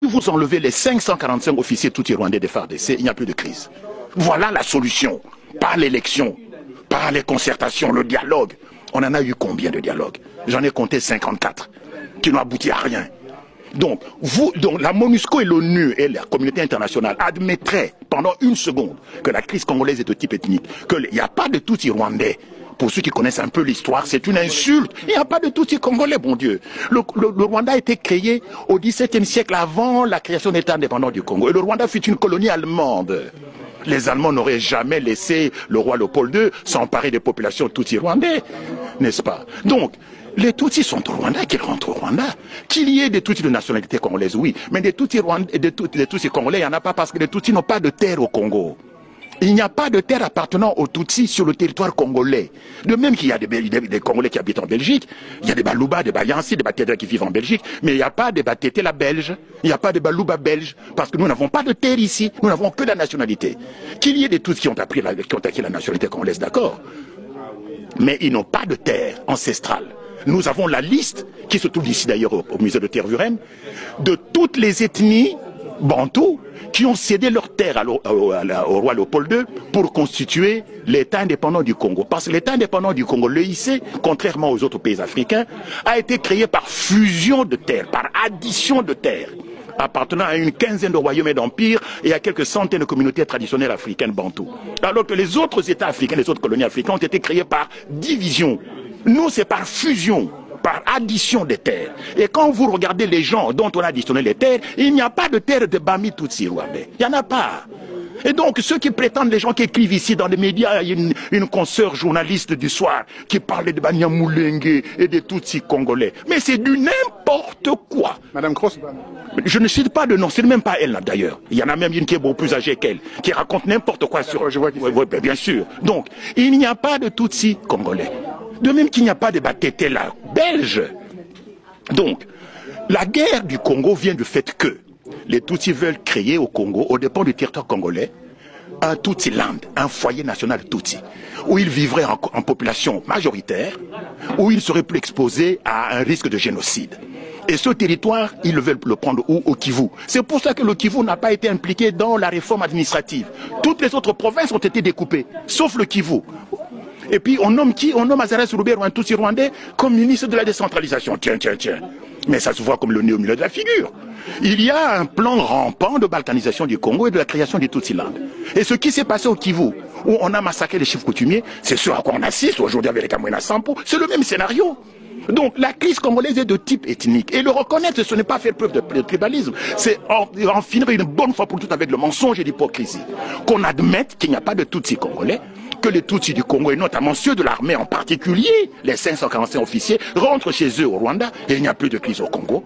vous enlevez les 545 officiers tout rwandais des FARDC, il n'y a plus de crise. Voilà la solution. Par l'élection, par les concertations, le dialogue. On en a eu combien de dialogues? J'en ai compté 54, qui n'ont abouti à rien. Donc, la MONUSCO et l'ONU et la communauté internationale admettraient pendant une seconde que la crise congolaise est de type ethnique, qu'il n'y a pas de Tutsi rwandais. Pour ceux qui connaissent un peu l'histoire, c'est une insulte. Il n'y a pas de Tutsi congolais, bon Dieu. Le Rwanda a été créé au XVIIe siècle avant la création de l'État indépendant du Congo. Et le Rwanda fut une colonie allemande. Les Allemands n'auraient jamais laissé le roi Léopold II s'emparer des populations Tutsi rwandais, n'est-ce pas? Donc, les Tutsis sont au Rwanda, qu'ils rentrent au Rwanda. Qu'il y ait des Tutsis de nationalité congolaise, oui. Mais des Tutsis congolais, il n'y en a pas parce que les Tutsis n'ont pas de terre au Congo. Il n'y a pas de terre appartenant aux Tutsis sur le territoire congolais. De même qu'il y a des Congolais qui habitent en Belgique, il y a des Balouba, des Bayansi, des Batédra qui vivent en Belgique, mais il n'y a pas de Batété la belge, il n'y a pas de Balouba belge, parce que nous n'avons pas de terre ici, nous n'avons que la nationalité. Qu'il y ait des Tutsis qui ont acquis la nationalité congolaise, d'accord, mais ils n'ont pas de terre ancestrale. Nous avons la liste, qui se trouve ici d'ailleurs au musée de Tervuren, de toutes les ethnies bantous qui ont cédé leur terre au roi Léopold II pour constituer l'État indépendant du Congo. Parce que l'État indépendant du Congo, l'EIC, contrairement aux autres pays africains, a été créé par fusion de terres, par addition de terres, appartenant à une quinzaine de royaumes et d'empires et à quelques centaines de communautés traditionnelles africaines bantous. Alors que les autres États africains, les autres colonies africaines ont été créés par division. Nous, c'est par fusion, par addition des terres. Et quand vous regardez les gens dont on a additionné les terres, il n'y a pas de terre de Bami Tutsi rwandais. Il n'y en a pas. Et donc, ceux qui prétendent, les gens qui écrivent ici dans les médias, il y a une consoeur journaliste du soir qui parlait de Banyamulenge et des Tutsis congolais. Mais c'est du n'importe quoi. Madame Cross. Je ne cite pas de nom, c'est même pas elle là d'ailleurs. Il y en a même une qui est beaucoup plus âgée qu'elle, qui raconte n'importe quoi sur... Je vois oui, bien sûr. Donc, il n'y a pas de Tutsis congolais. De même qu'il n'y a pas de Batété là, belge. Donc, la guerre du Congo vient du fait que les Tutsis veulent créer au Congo, au dépend du territoire congolais, un Tutsi Land, un foyer national Tutsi, où ils vivraient en population majoritaire, où ils seraient plus exposés à un risque de génocide. Et ce territoire, ils veulent le prendre où? Au Kivu. C'est pour ça que le Kivu n'a pas été impliqué dans la réforme administrative. Toutes les autres provinces ont été découpées, sauf le Kivu. Et puis on nomme qui? On nomme Azarès Roubert, un Tutsi rwandais, comme ministre de la décentralisation. Tiens. Mais ça se voit comme le nez au milieu de la figure. Il y a un plan rampant de balkanisation du Congo et de la création du Tutsiland. Et ce qui s'est passé au Kivu, où on a massacré les chefs coutumiers, c'est ce à quoi on assiste aujourd'hui avec les Kamwina Sampo, c'est le même scénario. Donc la crise congolaise est de type ethnique. Et le reconnaître, ce n'est pas faire preuve de tribalisme, c'est en finir une bonne fois pour toutes avec le mensonge et l'hypocrisie. Qu'on admette qu'il n'y a pas de Tutsi congolais, que les Tutsis du Congo, et notamment ceux de l'armée en particulier, les 545 officiers, rentrent chez eux au Rwanda, et il n'y a plus de crise au Congo.